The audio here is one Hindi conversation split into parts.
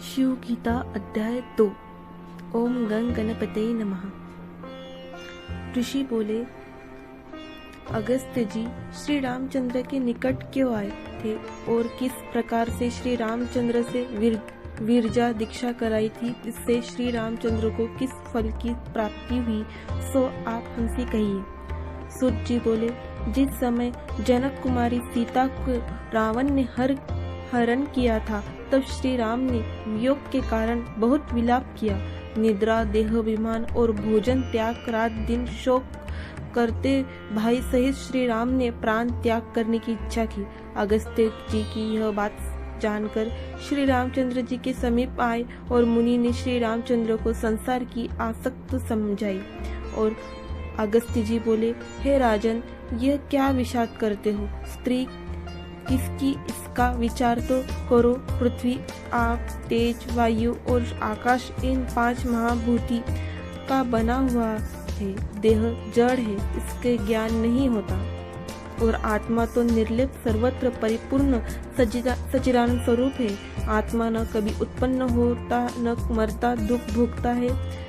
शिव गीता अध्याय 2। ओम गंग गणपते नमः। ऋषि बोले, अगस्त्य जी श्री रामचंद्र के निकट क्यों आए थे और किस प्रकार से श्री रामचंद्र से विरजा दीक्षा कराई थी, इससे श्री रामचंद्र को किस फल की प्राप्ति हुई, सो आप हमसे कहिए। सूत जी बोले, जिस समय जनक कुमारी सीता को रावण ने हरण किया था, तब श्री राम ने वियोग के कारण बहुत विलाप किया। निद्रा, देहाभिमान और भोजन त्याग, रात दिन शोक करते भाई सहित श्री राम ने प्राण त्याग करने की इच्छा की। अगस्त्य जी की यह बात जानकर श्री रामचंद्र जी के समीप आए और मुनि ने श्री रामचंद्र को संसार की आसक्त समझाई। और अगस्त्य जी बोले, हे राजन, यह क्या विषाद करते हो? स्त्री किसकी, इसका विचार तो करो। पृथ्वी, आग, तेज, वायु और आकाश, इन 5 महाभूति का बना हुआ है। देह जड़ है, इसके ज्ञान नहीं होता। और आत्मा तो निर्लेप, सर्वत्र परिपूर्ण सच्चिदानंद स्वरूप है। आत्मा न कभी उत्पन्न होता, न मरता, दुख भोगता है।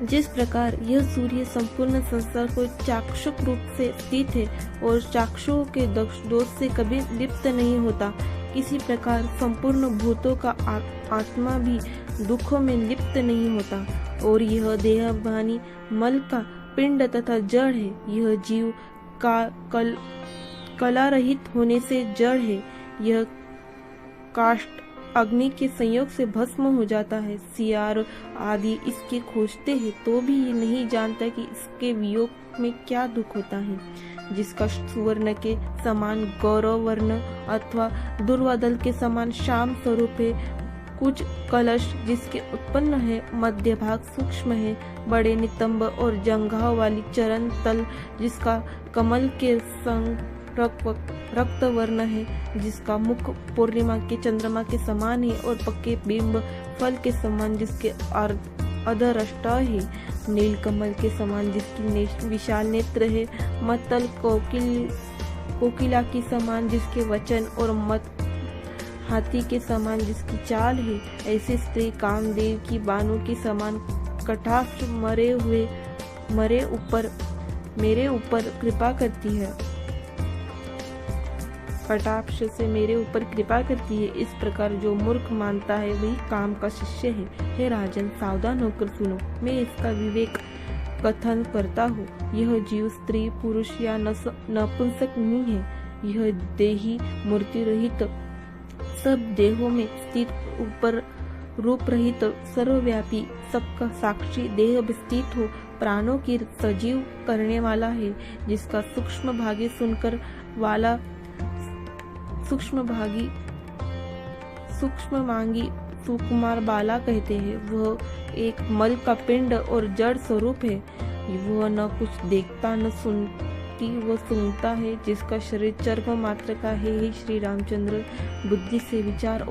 जिस प्रकार यह सूर्य संपूर्ण संसार को चाक्षुष रूप से स्थित है और चाक्षुओं के दोष से कभी लिप्त नहीं होता, इसी प्रकार संपूर्ण भूतों का आत्मा भी दुखों में लिप्त नहीं होता। और यह देहाभिमानी मल का पिंड तथा जड़ है। यह जीव का कला रहित होने से जड़ है। यह काष्ठ अग्नि के संयोग से भस्म हो जाता है। सियार आदि इसके खोजते हैं, तो भी ये नहीं जानता कि इसके वियोग में क्या दुख होता है। जिसका सुवर्ण के समान गौरव वर्ण अथवा दुर्वादल के समान श्याम स्वरूप है। कुछ कलश जिसके उत्पन्न है, मध्य भाग सूक्ष्म है, बड़े नितंब और जंघाव वाली चरण तल जिसका कमल के संग रक्त वर्ण है, जिसका मुख पूर्णिमा के चंद्रमा के समान है और पक्के बिंब फल के समान जिसके अधरष्टा है, नील कमल के समान जिसकी विशाल नेत्र है, मतल कोकिला की समान जिसके वचन और मत हाथी के समान जिसकी चाल है। ऐसी स्त्री कामदेव की बानों के समान कटाक्ष मेरे ऊपर कृपा करती है। कटाक्ष से मेरे ऊपर कृपा करती है। इस प्रकार जो मूर्ख मानता है वही काम का शिष्य है। हे राजन, सावधान होकर सुनो, मैं इसका विवेक कथन करता हूँ। यह जीव स्त्री, पुरुष या नपुंसक नहीं है। यह देही मूर्ति रहित, सब देहों में स्थित, ऊपर रूप रहित, सर्वव्यापी, सबका साक्षी, देह स्थित हो, प्राणों की सजीव करने वाला है। जिसका सूक्ष्म मांगी सुकुमार बाला कहते हैं। वह एक मल का पिंड और जड़ स्वरूप है। वह न कुछ देखता न सुनती, वह सुनता है। जिसका शरीर चर्म मात्र का है। हे श्री रामचंद्र, बुद्धि से विचारो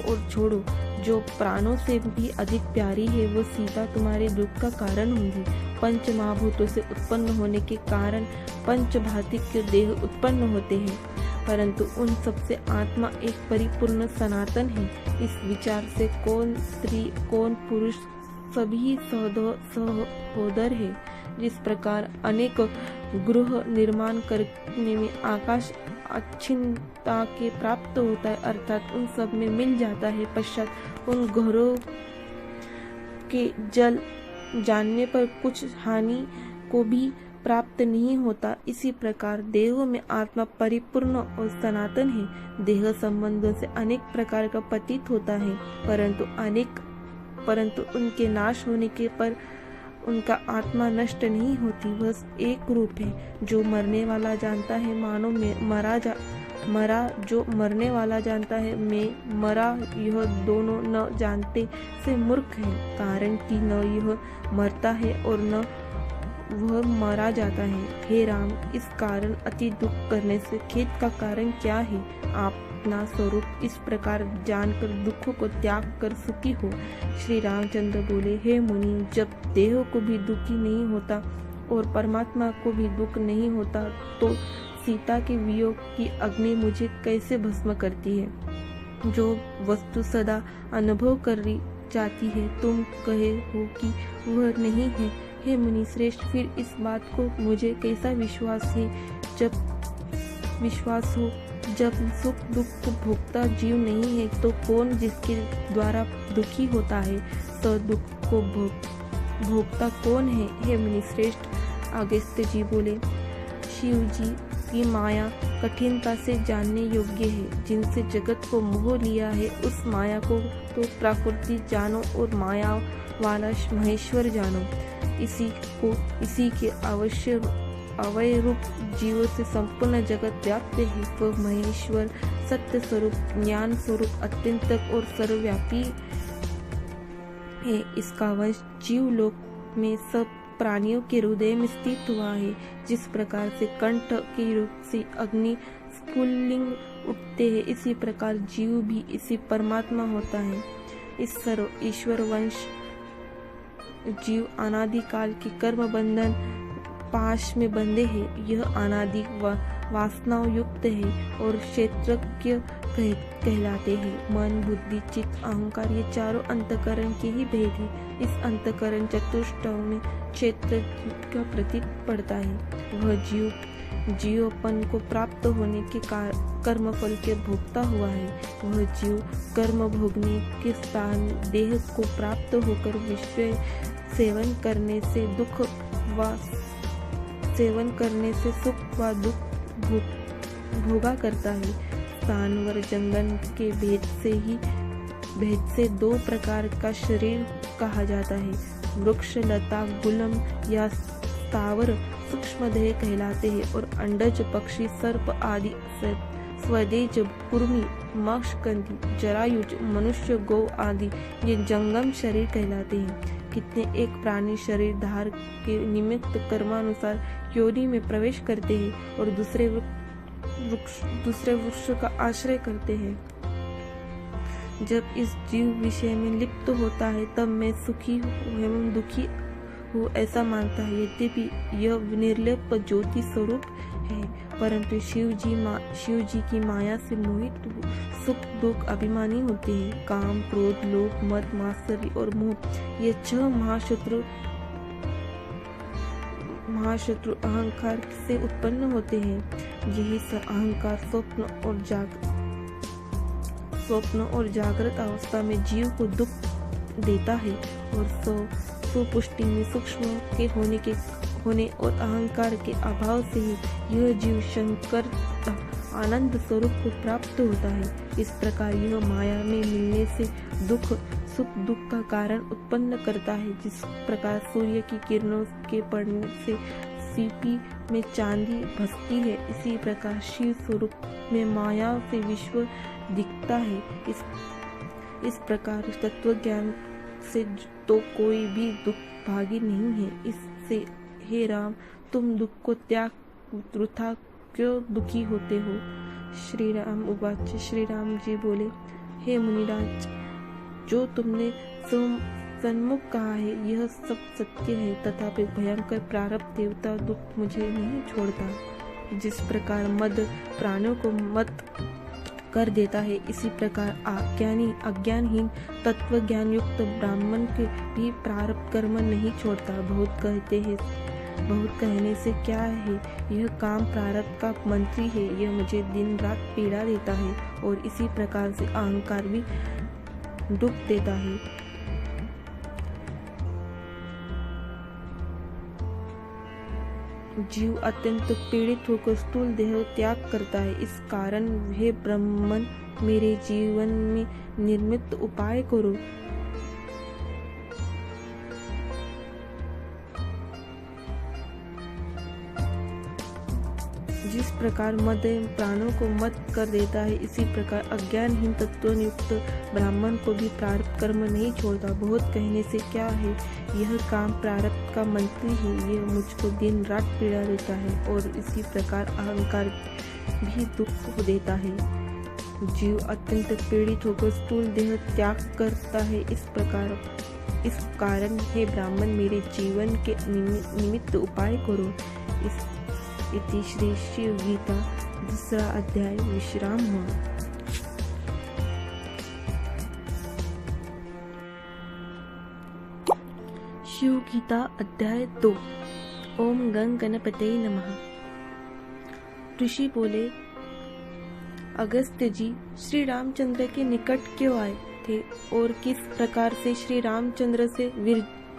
और छोड़ो। जो प्राणों से भी अधिक प्यारी है, वह सीता तुम्हारे दुख का कारण होंगी। पंच महाभूतों से उत्पन्न होने के कारण पंचभातिक देह उत्पन्न होते हैं, परंतु उन सबसे आत्मा एक परिपूर्ण सनातन है। इस विचार से कौन स्त्री कौन पुरुष, सभी सहोदर है। जिस प्रकार अनेक गृह निर्माण करने में आकाश अक्षिणता के प्राप्त होता है, अर्थात उन सब में मिल जाता है, पश्चात उन घरों के जल जानने पर कुछ हानि को भी प्राप्त नहीं होता, इसी प्रकार देहों में आत्मा परिपूर्ण और सनातन है। देह संबंधों से अनेक प्रकार का प्रतीत होता है, परंतु उनके नाश होने के पर उनका आत्मा नष्ट नहीं होती। वह एक रूप है। जो मरने वाला जानता है, मानो मरा, जो मरने वाला जानता है, मैं मरा, यह दोनों न जानते से मूर्ख है। कारण कि न यह मरता है और न वह मारा जाता है। हे राम, इस कारण अति दुख करने से खेद का कारण क्या है? आप अपना स्वरूप इस प्रकार जानकर दुखों को त्याग कर सुखी हो। श्री रामचंद्र बोले, हे मुनि, जब देह को भी दुखी नहीं होता और परमात्मा को भी दुख नहीं होता, तो सीता के वियोग की अग्नि मुझे कैसे भस्म करती है। जो वस्तु सदा अनुभव करी जाती है, तुम कहे हो कि वह नहीं है। हे मुनि श्रेष्ठ, फिर इस बात को मुझे कैसा विश्वास हो जब सुख दुख को भोगता जीव नहीं है, तो कौन जिसके द्वारा दुखी होता है, तो दुख को भोगता कौन है। हे मुनि श्रेष्ठ, अगस्त्य जी बोले, शिव जी की माया कठिनता से जानने योग्य है। जिनसे जगत को मोह लिया है, उस माया को तो प्रकृति जानो और माया वाला महेश्वर जानो। इसी के अवय रूप जीवों से संपूर्ण जगत व्याप्त है। वह महेश्वर सत्य स्वरूप, ज्ञान स्वरूप, अत्यंतक और सर्वव्यापी है। इसका वंश जीव लोक में सब प्राणियों के हृदय में स्थित हुआ है। जिस प्रकार से कंठ के रूप से अग्नि स्फुल्लिंग उठते हैं, इसी प्रकार जीव भी इसी परमात्मा होता है। इस सर्व ईश्वर वंश जीव अनादि काल के कर्म बंधन पाश में बंधे हैं। यह अनादि वासनाओं युक्त है और क्षेत्रज्ञ कहलाते हैं। मन, बुद्धि, चित्त, अहंकार ये चारों अंतकरण के ही भेद है। इस अंतकरण चतुष्टय में क्षेत्र का प्रतीक पड़ता है। वह जीवपन को प्राप्त होने के कर्म फल के भोगता हुआ है। वह जीव कर्म भोगने के स्थान देह को प्राप्त होकर विषय सेवन करने से सुख व दुख भोगा करता है। स्थान व जंगल के भेद से दो प्रकार का शरीर कहा जाता है। वृक्ष, लता, गुलम या स्थावर सूक्ष्मदेह कहलाते हैं और अंडज, पक्षी, सर्प आदि स्वदेज, कुर्मी, मत्स्यगंधी, जरायुज, मनुष्य, गौ आदि ये जंगम शरीर कहलाते हैं। कितने एक प्राणी शरीर धार के निमित्त कर्मानुसार योनि में प्रवेश करते हैं और दूसरे वृक्ष का आश्रय करते हैं। जब इस जीव विषय में लिप्त होता है, तब मैं सुखी एवं दुखी हूँ ऐसा मानता है। यद्यपि यह निर्लेप ज्योति स्वरूप है, परंतु शिव जी की माया से मोहित सुख दुख अभिमानी होते हैं। काम, क्रोध, लोभ, मद, मात्सर्य और मोह ये 6 महाशत्रु अहंकार से उत्पन्न होते हैं। यही अहंकार स्वप्न और जागृत अवस्था में जीव को दुख देता है और सुपुष्टि में सूक्ष्म के होने और अहंकार के अभाव से ही यह जीव शंकर आनंद स्वरूप को प्राप्त होता है। इस प्रकार यह माया में मिलने से सुख दुख का कारण उत्पन्न करता है। जिस प्रकार सूर्य की किरणों के पड़ने से सीपी में चांदी भसती है, इसी प्रकार शिव स्वरूप में माया से विश्व दिखता है। इस प्रकार तत्व ज्ञान से तो कोई भी दुख भागी नहीं है। इससे हे राम, तुम दुख को त्याग वृथा क्यों दुखी होते हो। श्री राम उवाच, श्री राम जी बोले, हे मुनिराज, जो तुमने सन्मुख कहा है यह सब सत्य है, तथापि भयंकर प्रारब्ध देवता दुख मुझे नहीं छोड़ता। जिस प्रकार मद प्राणियों को मत कर देता है, इसी प्रकार अज्ञानहीन तत्व ज्ञान युक्त ब्राह्मण के भी प्रारब्ध कर्म नहीं छोड़ता। बहुत कहने से क्या है, यह काम प्रारब्ध का मंत्री है, यह मुझे दिन रात पीड़ा देता है और इसी प्रकार से अहंकार भी दुख देता है। जीव अत्यंत पीड़ित होकर स्थूल देह त्याग करता है। इस कारण हे ब्राह्मण, मेरे जीवन में निर्मित उपाय करो। जिस प्रकार मद प्राणों को मत कर देता है, इसी प्रकार अज्ञानहीन तत्वयुक्त ब्राह्मण को भी प्रारब्ध कर्म नहीं छोड़ता। बहुत कहने से क्या है, यह काम प्रारब्ध का मंत्री है, यह मुझको दिन रात पीड़ा देता है और इसी प्रकार अहंकार भी दुख देता है। जीव अत्यंत पीड़ित होकर स्थूल देह त्याग करता है। इस कारण हे ब्राह्मण, मेरे जीवन के निमित्त उपाय करो। इति श्री शिव गीता दूसरा अध्याय विश्राम हुआ। शिव गीता अध्याय 2। ओम गंग गणपतये नमः। ऋषि बोले, अगस्त्य जी श्री रामचंद्र के निकट क्यों आए थे और किस प्रकार से श्री रामचंद्र से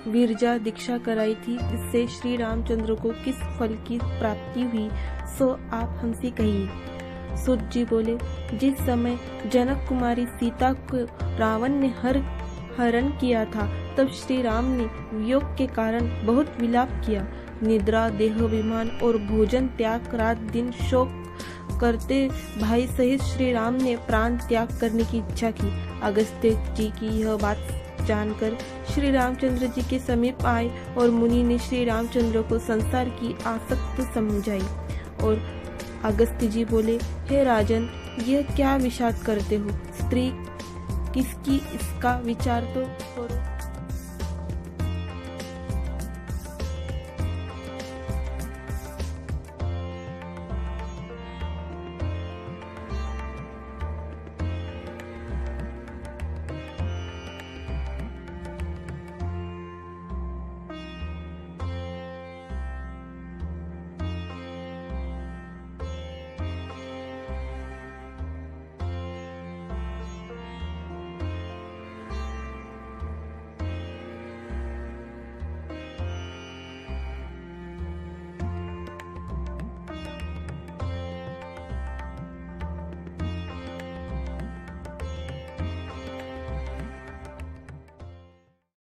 विरजा दीक्षा कराई थी, इससे श्री रामचंद्र को किस फल की प्राप्ति हुई, सो आप हमसे कहिए। सूत जी बोले, जिस समय जनक कुमारी सीता को रावण ने हरण किया था, तब श्री राम ने वियोग के कारण बहुत विलाप किया। निद्रा, देहाभिमान और भोजन त्याग, रात दिन शोक करते भाई सहित श्री राम ने प्राण त्याग करने की इच्छा की। अगस्त्य जी की यह बात जानकर श्री रामचंद्र जी के समीप आए और मुनि ने श्री रामचंद्र को संसार की आसक्त समझाई। और अगस्त्य जी बोले, हे राजन, यह क्या विषाद करते हो? स्त्री किसकी, इसका विचार तो करो।